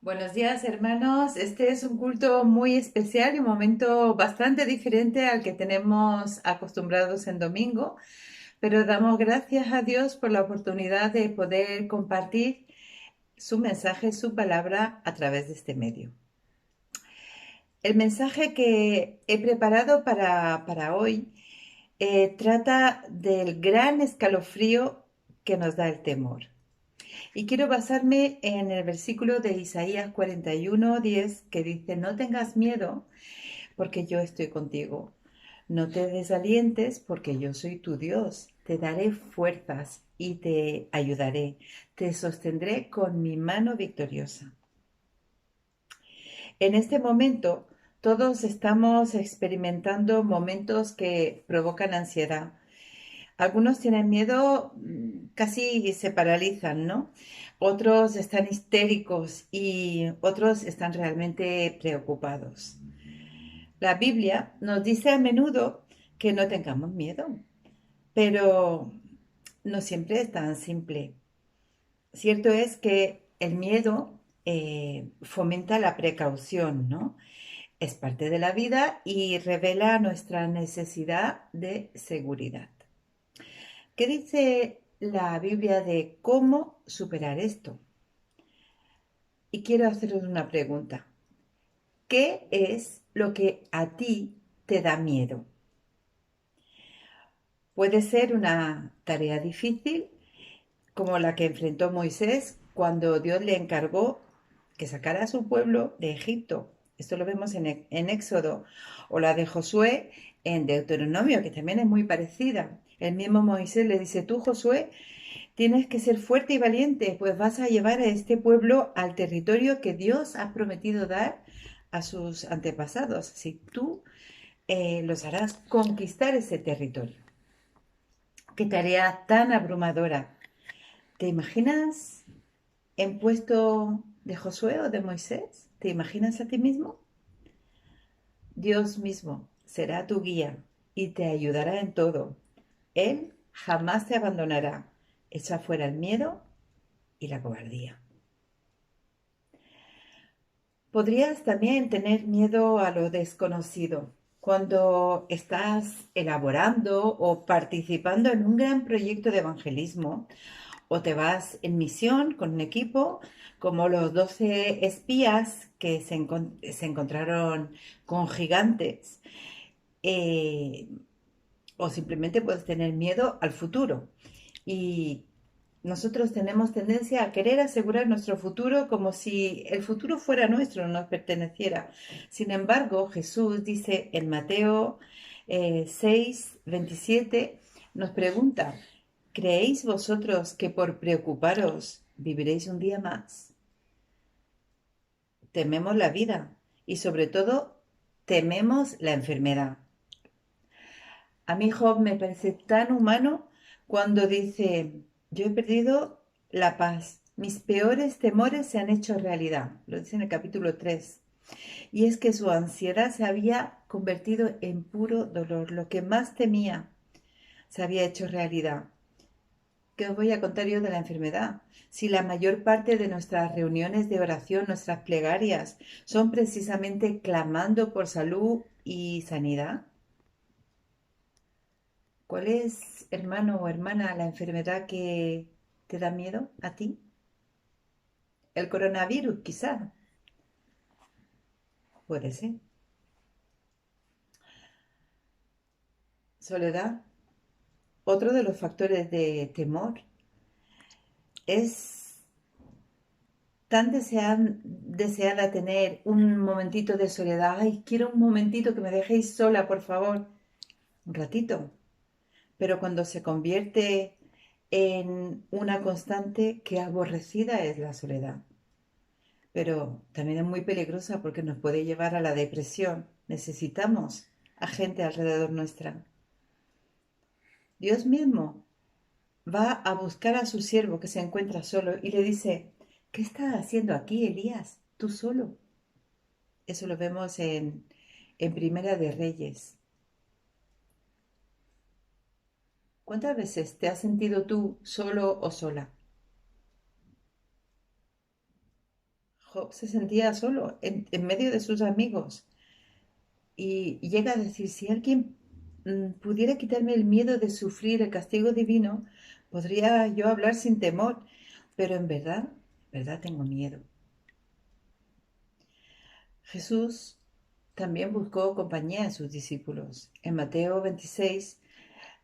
Buenos días, hermanos. Este es un culto muy especial y un momento bastante diferente al que tenemos acostumbrados en domingo, pero damos gracias a Dios por la oportunidad de poder compartir su mensaje, su palabra a través de este medio. El mensaje que he preparado para hoy trata del gran escalofrío que nos da el temor. Y quiero basarme en el versículo de Isaías 41:10 que dice, no tengas miedo porque yo estoy contigo. No te desalientes porque yo soy tu Dios. Te daré fuerzas y te ayudaré. Te sostendré con mi mano victoriosa. En este momento, todos estamos experimentando momentos que provocan ansiedad. Algunos tienen miedo, casi se paralizan, ¿no? Otros están histéricos y otros están realmente preocupados. La Biblia nos dice a menudo que no tengamos miedo, pero no siempre es tan simple. Cierto es que el miedo fomenta la precaución, ¿no? Es parte de la vida y revela nuestra necesidad de seguridad. ¿Qué dice la Biblia de cómo superar esto? Y quiero haceros una pregunta. ¿Qué es lo que a ti te da miedo? Puede ser una tarea difícil, como la que enfrentó Moisés cuando Dios le encargó que sacara a su pueblo de Egipto. Esto lo vemos en Éxodo, o la de Josué en Deuteronomio, que también es muy parecida. El mismo Moisés le dice, tú, Josué, tienes que ser fuerte y valiente, pues vas a llevar a este pueblo al territorio que Dios ha prometido dar a sus antepasados. Si tú los harás conquistar ese territorio. Qué tarea tan abrumadora. ¿Te imaginas en puesto de Josué o de Moisés? ¿Te imaginas a ti mismo? Dios mismo será tu guía y te ayudará en todo. Él jamás te abandonará. Echa fuera el miedo y la cobardía. Podrías también tener miedo a lo desconocido. Cuando estás elaborando o participando en un gran proyecto de evangelismo, o te vas en misión con un equipo, como los 12 espías que se encontraron con gigantes, eh, o simplemente puedes tener miedo al futuro. Y nosotros tenemos tendencia a querer asegurar nuestro futuro como si el futuro fuera nuestro, no nos perteneciera. Sin embargo, Jesús dice en Mateo 6:27, nos pregunta, ¿creéis vosotros que por preocuparos viviréis un día más? Tememos la vida y sobre todo tememos la enfermedad. A mí Job me parece tan humano cuando dice, yo he perdido la paz, mis peores temores se han hecho realidad. Lo dice en el capítulo 3. Y es que su ansiedad se había convertido en puro dolor. Lo que más temía se había hecho realidad. ¿Qué os voy a contar yo de la enfermedad? Si la mayor parte de nuestras reuniones de oración, nuestras plegarias, son precisamente clamando por salud y sanidad. ¿Cuál es, hermano o hermana, la enfermedad que te da miedo a ti? El coronavirus, quizá. Puede ser. Soledad. Otro de los factores de temor es tan deseada tener un momentito de soledad. Ay, quiero un momentito que me dejéis sola, por favor. Un ratito. Pero cuando se convierte en una constante, qué aborrecida es la soledad. Pero también es muy peligrosa porque nos puede llevar a la depresión. Necesitamos a gente alrededor nuestra. Dios mismo va a buscar a su siervo que se encuentra solo y le dice, ¿qué estás haciendo aquí, Elías? Tú solo. Eso lo vemos en Primera de Reyes. ¿Cuántas veces te has sentido tú solo o sola? Job se sentía solo en medio de sus amigos y llega a decir, si alguien pudiera quitarme el miedo de sufrir el castigo divino, podría yo hablar sin temor, pero en verdad tengo miedo. Jesús también buscó compañía en sus discípulos. En Mateo 26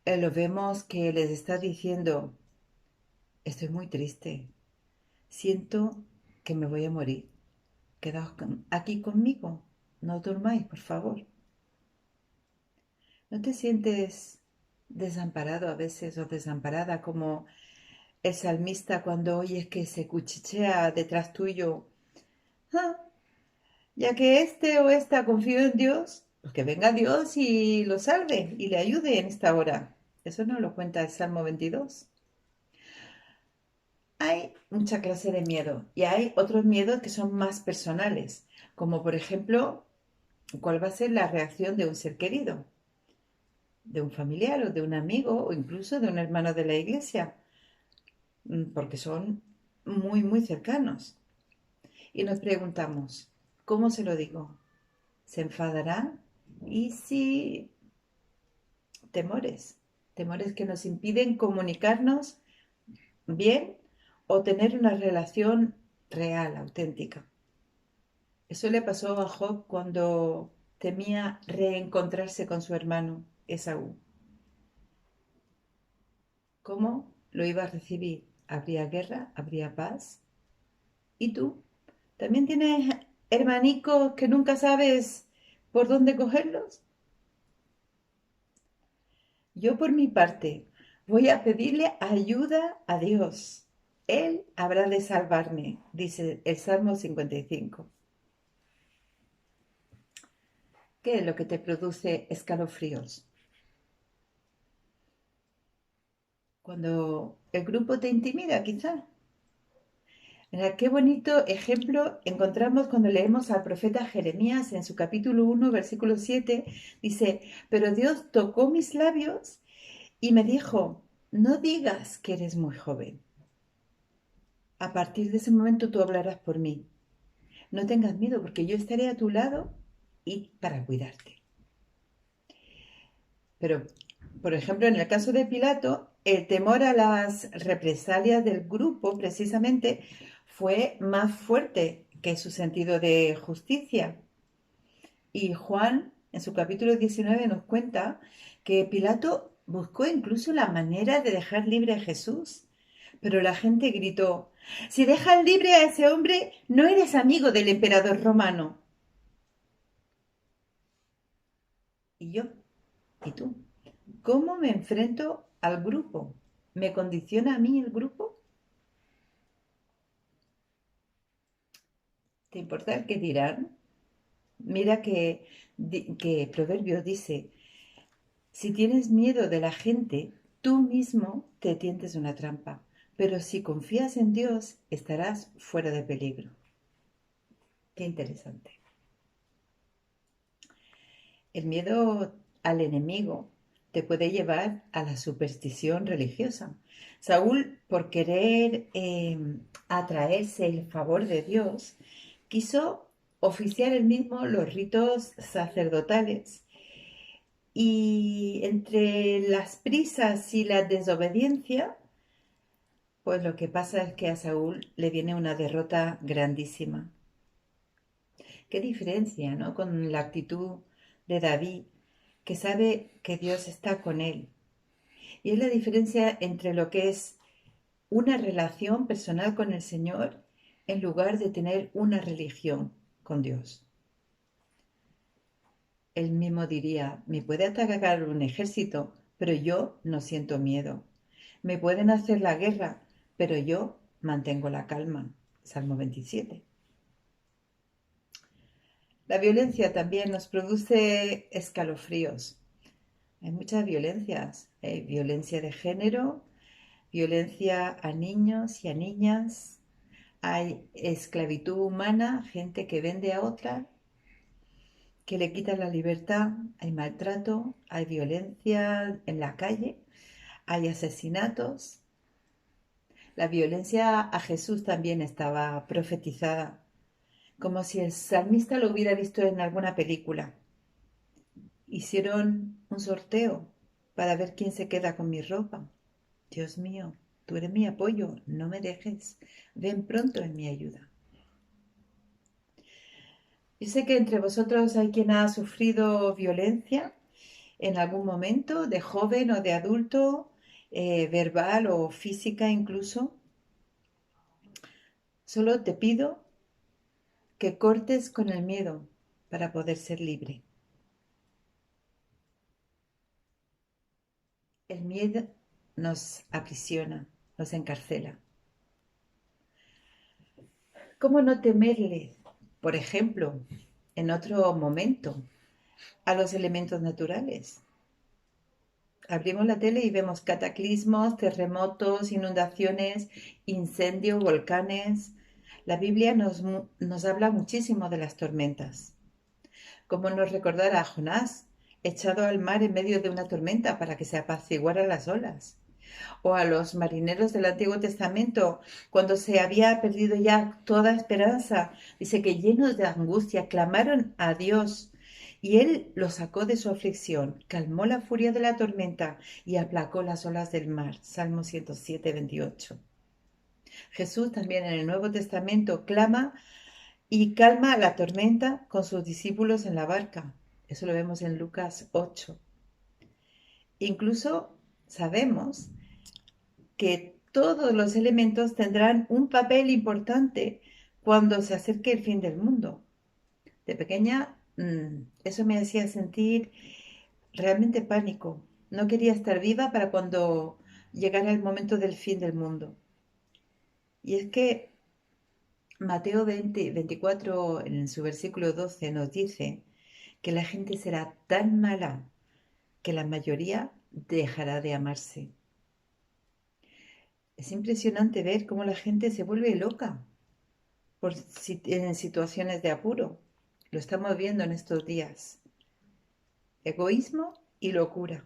lo vemos que les está diciendo, estoy muy triste, siento que me voy a morir. Quedaos aquí conmigo, no durmáis, por favor. ¿No te sientes desamparado a veces o desamparada como el salmista cuando oyes que se cuchichea detrás tuyo? "Ah, ya que este o esta confío en Dios, pues que venga Dios y lo salve y le ayude en esta hora". Eso no lo cuenta el Salmo 22. Hay mucha clase de miedo y hay otros miedos que son más personales, como por ejemplo, ¿cuál va a ser la reacción de un ser querido, de un familiar o de un amigo o incluso de un hermano de la iglesia? Porque son muy, muy cercanos. Y nos preguntamos, ¿cómo se lo digo? ¿Se enfadará? ¿Y si temores? Temores que nos impiden comunicarnos bien o tener una relación real, auténtica. Eso le pasó a Job cuando temía reencontrarse con su hermano Esaú. ¿Cómo lo iba a recibir? ¿Habría guerra? ¿Habría paz? ¿Y tú? ¿También tienes hermanicos que nunca sabes por dónde cogerlos? Yo por mi parte voy a pedirle ayuda a Dios. Él habrá de salvarme, dice el Salmo 55. ¿Qué es lo que te produce escalofríos? Cuando el grupo te intimida, quizá. Mira, qué bonito ejemplo encontramos cuando leemos al profeta Jeremías en su capítulo 1, versículo 7. Dice, pero Dios tocó mis labios y me dijo, no digas que eres muy joven. A partir de ese momento tú hablarás por mí. No tengas miedo porque yo estaré a tu lado y para cuidarte. Pero, por ejemplo, en el caso de Pilato, el temor a las represalias del grupo precisamente fue más fuerte que su sentido de justicia. Y Juan, en su capítulo 19, nos cuenta que Pilato buscó incluso la manera de dejar libre a Jesús. Pero la gente gritó, si dejas libre a ese hombre, no eres amigo del emperador romano. ¿Y yo? ¿Y tú? ¿Cómo me enfrento al grupo? ¿Me condiciona a mí el grupo? ¿Te importa el que dirán? Mira que Proverbio dice, si tienes miedo de la gente, tú mismo te tiendes una trampa, pero si confías en Dios, estarás fuera de peligro. Qué interesante. El miedo al enemigo te puede llevar a la superstición religiosa. Saúl, por querer atraerse el favor de Dios, quiso oficiar él mismo los ritos sacerdotales y entre las prisas y la desobediencia, pues lo que pasa es que a Saúl le viene una derrota grandísima. Qué diferencia, ¿no? Con la actitud de David, que sabe que Dios está con él. Y es la diferencia entre lo que es una relación personal con el Señor en lugar de tener una religión con Dios. Él mismo diría, me puede atacar un ejército, pero yo no siento miedo. Me pueden hacer la guerra, pero yo mantengo la calma. Salmo 27. La violencia también nos produce escalofríos. Hay muchas violencias. Hay violencia de género, violencia a niños y a niñas. Hay esclavitud humana, gente que vende a otra, que le quita la libertad. Hay maltrato, hay violencia en la calle, hay asesinatos. La violencia a Jesús también estaba profetizada. como si el salmista lo hubiera visto en alguna película. Hicieron un sorteo para ver quién se queda con mi ropa. Dios mío, tú eres mi apoyo, no me dejes. Ven pronto en mi ayuda. Yo sé que entre vosotros hay quien ha sufrido violencia en algún momento, de joven o de adulto, verbal o física incluso. Solo te pido que cortes con el miedo para poder ser libre. El miedo nos aprisiona, nos encarcela. ¿Cómo no temerle, por ejemplo, en otro momento, a los elementos naturales? Abrimos la tele y vemos cataclismos, terremotos, inundaciones, incendios, volcanes. La Biblia nos habla muchísimo de las tormentas. ¿Cómo nos recordará a Jonás, echado al mar en medio de una tormenta para que se apaciguaran las olas? O a los marineros del Antiguo Testamento, cuando se había perdido ya toda esperanza, dice que llenos de angustia clamaron a Dios y Él los sacó de su aflicción, calmó la furia de la tormenta y aplacó las olas del mar. Salmo 107, 28. Jesús también en el Nuevo Testamento clama y calma la tormenta con sus discípulos en la barca. Eso lo vemos en Lucas 8. Incluso sabemos que todos los elementos tendrán un papel importante cuando se acerque el fin del mundo. De pequeña, eso me hacía sentir realmente pánico. No quería estar viva para cuando llegara el momento del fin del mundo. Y es que Mateo 20, 24, en su versículo 12, nos dice que la gente será tan mala que la mayoría dejará de amarse. Es impresionante ver cómo la gente se vuelve loca en situaciones de apuro. Lo estamos viendo en estos días. Egoísmo y locura.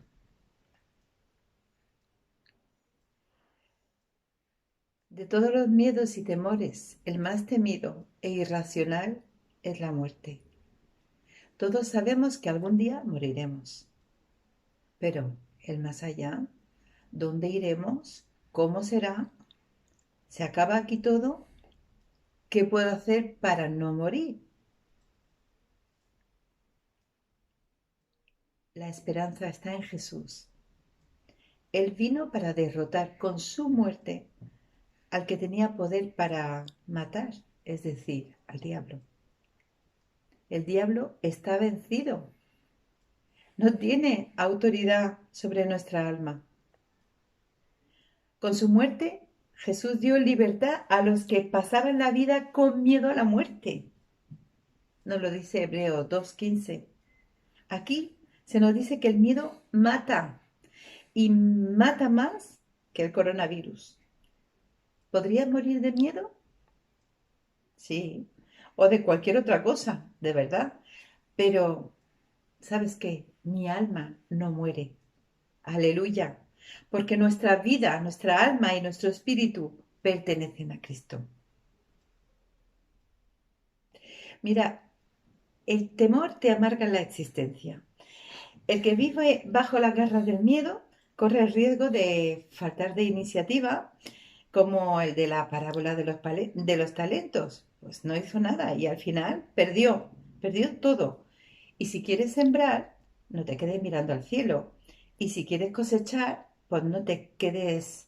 De todos los miedos y temores, el más temido e irracional es la muerte. Todos sabemos que algún día moriremos. Pero el más allá, ¿dónde iremos? ¿Cómo será? ¿Se acaba aquí todo? ¿Qué puedo hacer para no morir? La esperanza está en Jesús. Él vino para derrotar con su muerte al que tenía poder para matar, es decir, al diablo. El diablo está vencido. No tiene autoridad sobre nuestra alma. Con su muerte, Jesús dio libertad a los que pasaban la vida con miedo a la muerte. Nos lo dice Hebreos 2:15. Aquí se nos dice que el miedo mata y mata más que el coronavirus. ¿Podrías morir de miedo? Sí, o de cualquier otra cosa, de verdad. Pero, ¿sabes qué? Mi alma no muere. Aleluya. Porque nuestra vida, nuestra alma y nuestro espíritu pertenecen a Cristo. Mira, el temor te amarga la existencia. El que vive bajo las garras del miedo corre el riesgo de faltar de iniciativa, como el de la parábola de los talentos. Pues no hizo nada y al final perdió todo. Y si quieres sembrar, no te quedes mirando al cielo. Y si quieres cosechar, pues no te quedes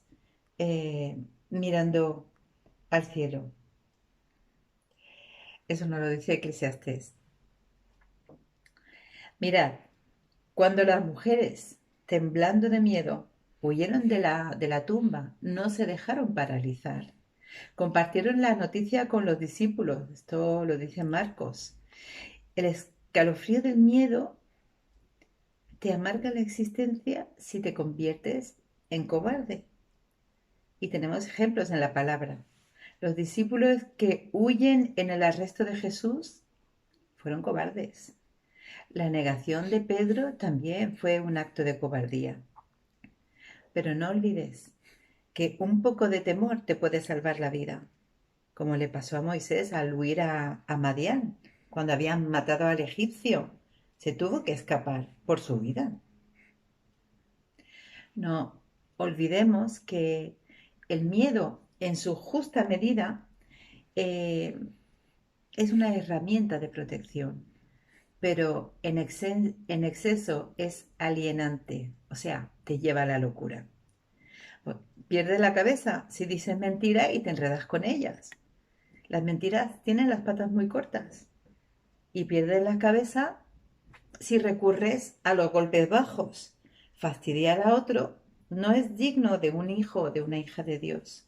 eh, mirando al cielo. Eso no lo dice Eclesiastés. Mirad, cuando las mujeres, temblando de miedo, huyeron de la tumba, no se dejaron paralizar. Compartieron la noticia con los discípulos. Esto lo dice Marcos. El escalofrío del miedo te amarga la existencia si te conviertes en cobarde. Y tenemos ejemplos en la palabra. Los discípulos que huyen en el arresto de Jesús fueron cobardes. La negación de Pedro también fue un acto de cobardía. Pero no olvides que un poco de temor te puede salvar la vida. como le pasó a Moisés al huir a Madián, cuando habían matado al egipcio. Se tuvo que escapar por su vida. No olvidemos que el miedo, en su justa medida, eh, es una herramienta de protección, pero en exceso es alienante, o sea, te lleva a la locura. Pierdes la cabeza si dices mentiras y te enredas con ellas. Las mentiras tienen las patas muy cortas y pierdes la cabeza si recurres a los golpes bajos. Fastidiar a otro no es digno de un hijo o de una hija de Dios.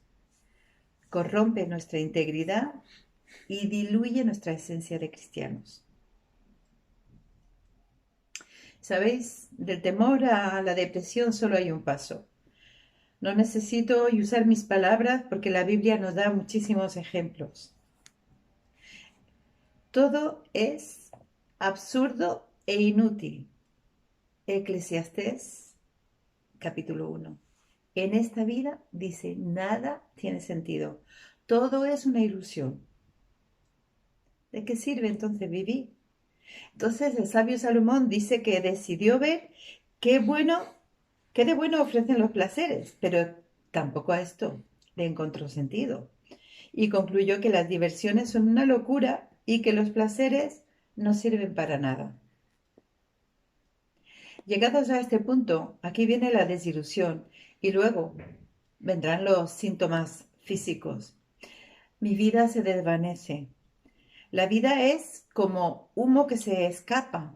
Corrompe nuestra integridad y diluye nuestra esencia de cristianos. ¿Sabéis? Del temor a la depresión solo hay un paso. No necesito usar mis palabras porque la Biblia nos da muchísimos ejemplos. Todo es absurdo e inútil. Eclesiastés capítulo 1. En esta vida, dice, nada tiene sentido. Todo es una ilusión. ¿De qué sirve entonces vivir? Entonces el sabio Salomón dice que decidió ver qué bueno, qué de bueno ofrecen los placeres, pero tampoco a esto le encontró sentido. Y concluyó que las diversiones son una locura y que los placeres no sirven para nada. Llegados a este punto, aquí viene la desilusión y luego vendrán los síntomas físicos. Mi vida se desvanece. La vida es como humo que se escapa.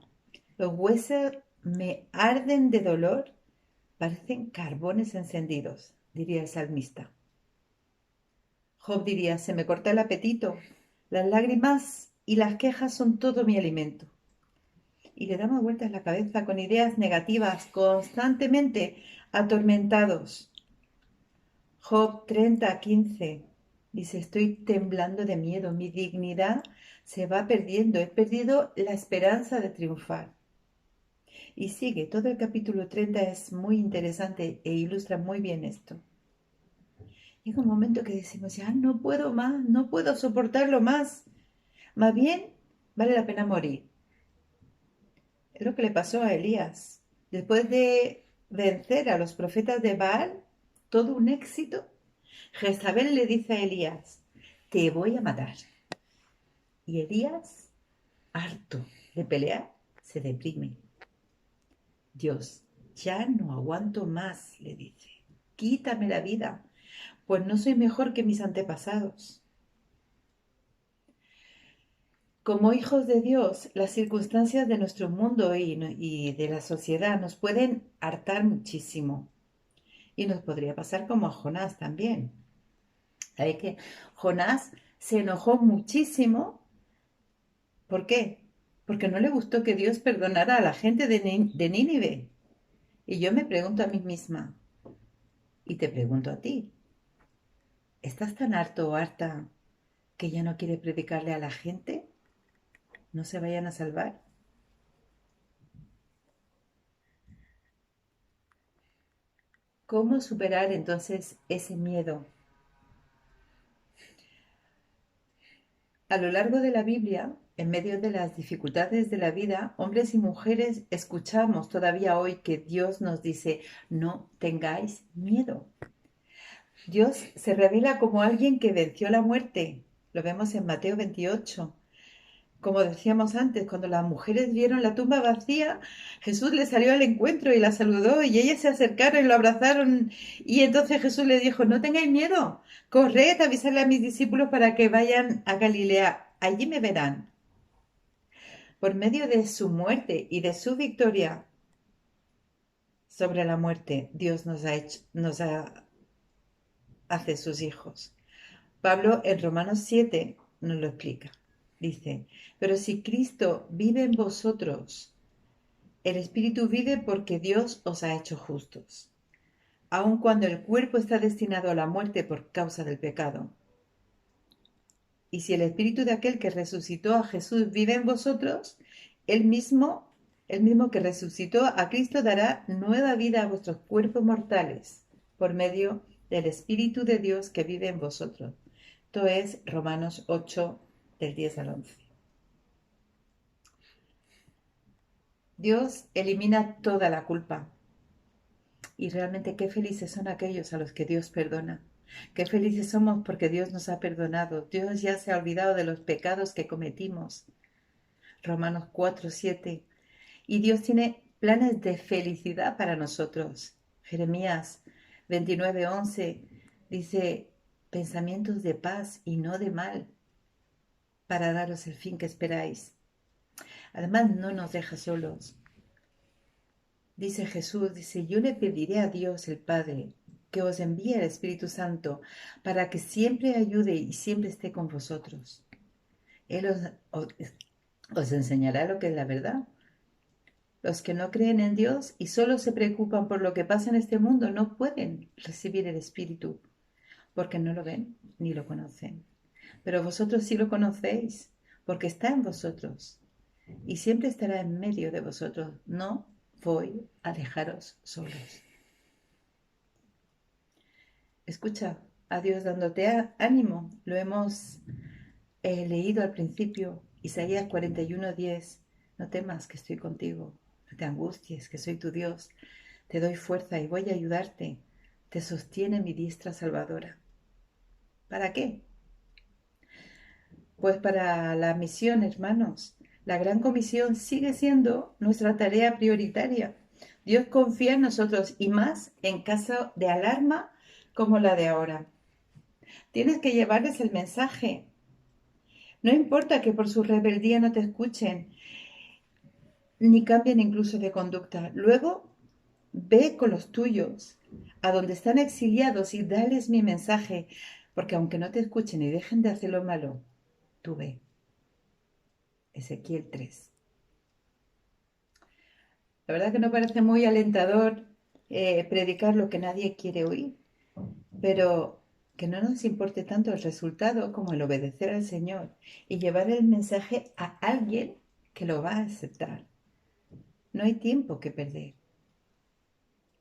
Los huesos me arden de dolor, parecen carbones encendidos, diría el salmista. Job diría, se me corta el apetito, las lágrimas y las quejas son todo mi alimento. Y le damos vueltas la cabeza con ideas negativas, constantemente atormentados. Job 30:15 dice, estoy temblando de miedo, mi dignidad se va perdiendo, he perdido la esperanza de triunfar. Y sigue, todo el capítulo 30 es muy interesante e ilustra muy bien esto. Llega un momento que decimos, ya no puedo más, no puedo soportarlo más. Más bien, vale la pena morir. Es lo que le pasó a Elías. Después de vencer a los profetas de Baal, todo un éxito, Jezabel le dice a Elías, te voy a matar. Y Elías, harto de pelear, se deprime. Dios, ya no aguanto más, le dice, quítame la vida, pues no soy mejor que mis antepasados. Como hijos de Dios, las circunstancias de nuestro mundo y de la sociedad nos pueden hartar muchísimo. Y nos podría pasar como a Jonás también. ¿Sabes que Jonás se enojó muchísimo? ¿Por qué? Porque no le gustó que Dios perdonara a la gente de Nínive. Y yo me pregunto a mí misma, y te pregunto a ti, ¿estás tan harto o harta que ya no quiere predicarle a la gente? ¿No se vayan a salvar? ¿Cómo superar entonces ese miedo? A lo largo de la Biblia, en medio de las dificultades de la vida, hombres y mujeres escuchamos todavía hoy que Dios nos dice, no tengáis miedo. Dios se revela como alguien que venció la muerte. Lo vemos en Mateo 28. Como decíamos antes, cuando las mujeres vieron la tumba vacía, Jesús les salió al encuentro y la saludó y ellas se acercaron y lo abrazaron. Y entonces Jesús les dijo, no tengáis miedo, corred, avisarle a mis discípulos para que vayan a Galilea, allí me verán. Por medio de su muerte y de su victoria sobre la muerte, Dios hace sus hijos. Pablo en Romanos 7 nos lo explica. Dice, pero si Cristo vive en vosotros, el Espíritu vive porque Dios os ha hecho justos, aun cuando el cuerpo está destinado a la muerte por causa del pecado. Y si el Espíritu de aquel que resucitó a Jesús vive en vosotros, el mismo que resucitó a Cristo dará nueva vida a vuestros cuerpos mortales por medio del Espíritu de Dios que vive en vosotros. Esto es Romanos 8, del 10 al 11. Dios elimina toda la culpa. Y realmente qué felices son aquellos a los que Dios perdona. Qué felices somos porque Dios nos ha perdonado. Dios ya se ha olvidado de los pecados que cometimos. Romanos 4, 7. Y Dios tiene planes de felicidad para nosotros. Jeremías 29, 11 dice, pensamientos de paz y no de mal, para daros el fin que esperáis. Además, no nos deja solos. Dice Jesús, dice, yo le pediré a Dios el Padre que os envíe el Espíritu Santo para que siempre ayude y siempre esté con vosotros. Él os enseñará lo que es la verdad. Los que no creen en Dios y solo se preocupan por lo que pasa en este mundo no pueden recibir el Espíritu porque no lo ven ni lo conocen. Pero vosotros sí lo conocéis porque está en vosotros y siempre estará en medio de vosotros. No voy a dejaros solos. Escucha a Dios dándote ánimo. Lo hemos leído al principio, Isaías 41:10. No temas que estoy contigo. No te angusties, que soy tu Dios. Te doy fuerza y voy a ayudarte. Te sostiene mi diestra salvadora. ¿Para qué? Pues para la misión, hermanos. La gran comisión sigue siendo nuestra tarea prioritaria. Dios confía en nosotros y más en caso de alarma como la de ahora. Tienes que llevarles el mensaje. No importa que por su rebeldía no te escuchen, ni cambien incluso de conducta. Luego, ve con los tuyos, a donde están exiliados y dales mi mensaje, porque aunque no te escuchen y dejen de hacer lo malo, tú ve. Ezequiel 3. La verdad que no parece muy alentador predicar lo que nadie quiere oír, pero que no nos importe tanto el resultado como el obedecer al Señor y llevar el mensaje a alguien que lo va a aceptar. No hay tiempo que perder.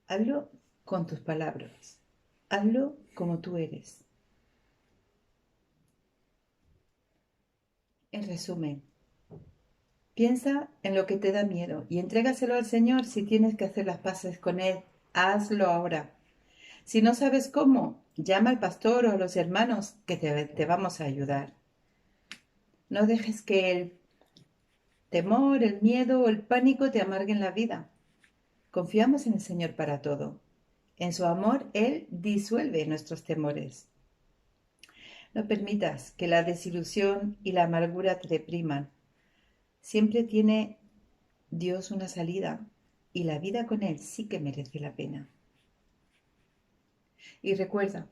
Hazlo con tus palabras. Hazlo como tú eres. En resumen, piensa en lo que te da miedo y entrégaselo al Señor si tienes que hacer las paces con Él. Hazlo ahora. Si no sabes cómo, llama al pastor o a los hermanos que te vamos a ayudar. No dejes que el temor, el miedo o el pánico te amarguen la vida. Confiamos en el Señor para todo. En su amor, Él disuelve nuestros temores. No permitas que la desilusión y la amargura te depriman. Siempre tiene Dios una salida y la vida con Él sí que merece la pena. Y recuerda,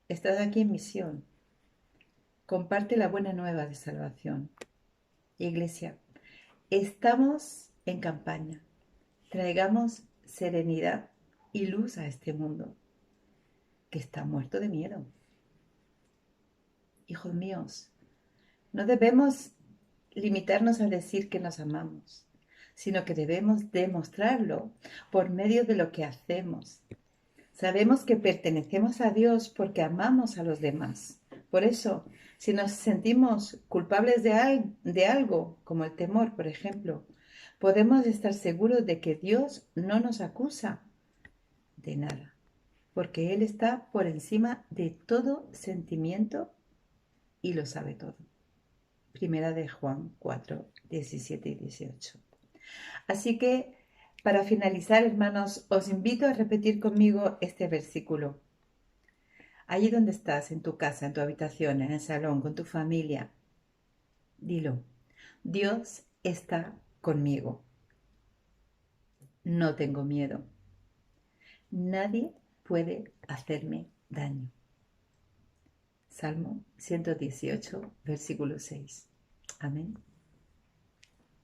estás aquí en misión. Comparte la buena nueva de salvación. Iglesia, estamos en campaña. Traigamos serenidad y luz a este mundo que está muerto de miedo. Hijos míos, no debemos limitarnos a decir que nos amamos, sino que debemos demostrarlo por medio de lo que hacemos. Sabemos que pertenecemos a Dios porque amamos a los demás. Por eso, si nos sentimos culpables de algo, como el temor, por ejemplo, podemos estar seguros de que Dios no nos acusa de nada, porque Él está por encima de todo sentimiento y lo sabe todo. Primera de Juan 4, 17 y 18. Así que, para finalizar, hermanos, os invito a repetir conmigo este versículo. Allí donde estás, en tu casa, en tu habitación, en el salón, con tu familia, dilo. Dios está conmigo. No tengo miedo. Nadie puede hacerme daño. Salmo 118, versículo 6. Amén.